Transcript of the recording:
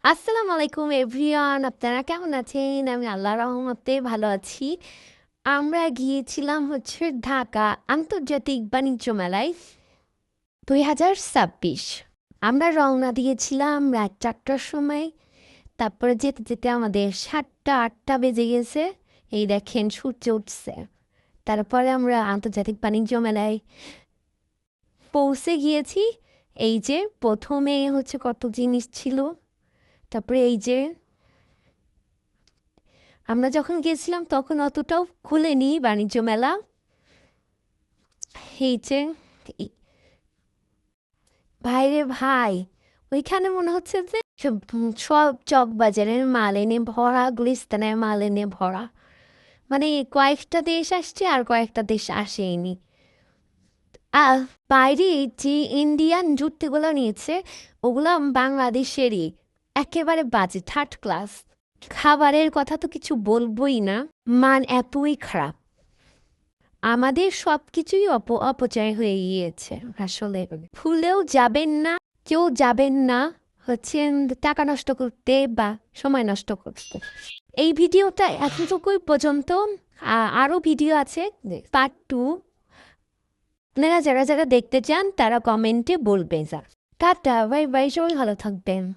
আসসালামু আলাইকুম এভরিওয়ান, আপনারা কেমন আছেন? আমি আল্লাহর রহমতে ভালো আছি। আমরা গিয়েছিলাম হচ্ছে ঢাকা আন্তর্জাতিক বাণিজ্য মেলায় 2026। আমরা রওনা দিয়েছিলাম রাত 4টার সময়। তারপরে যেতে যেতে আমাদের 7টা 8টা বেজে গেছে। এই দেখেন সূর্য উঠছে। তারপরে আমরা আন্তর্জাতিক বাণিজ্য মেলায় পৌঁছে গিয়েছি। এই যে প্রথমে হচ্ছে কত জিনিস ছিল, তারপরে এই যে আমরা যখন গেছিলাম তখন অতটাও খুলেনি বাণিজ্য মেলা। এই যে এই- ভাই রে ভাই, ওইখানে মনে হচ্ছে যে সব চক বাজারের মাল এনে ভরা, গুলিস্তানের মাল এনে ভরা। মানে কয়েকটা দেশ আসছে আর কয়েকটা দেশ আসেনি। আর বাইরে যে ইন্ডিয়ান জুতিগুলো নিয়েছে ওগুলো বাংলাদেশেরই, একেবারে বাজে, থার্ড ক্লাস। খাবারের কথা তো কিছু বলবোই না, মান এতই খারাপ। আমাদের সবকিছুই অপচয় হয়ে গিয়েছে আসলে। ভুলেও যাবেন না, কেউ যাবেন না হচ্ছে টাকা নষ্ট করতে বা সময় নষ্ট করতে। এই ভিডিওটা এতটুকুই পর্যন্ত। আরও ভিডিও আছে, পার্ট 2। আপনারা যারা যারা দেখতে চান তারা কমেন্টে বলবেন। টাটা, বাই বাই, সবাই ভালো থাকবেন।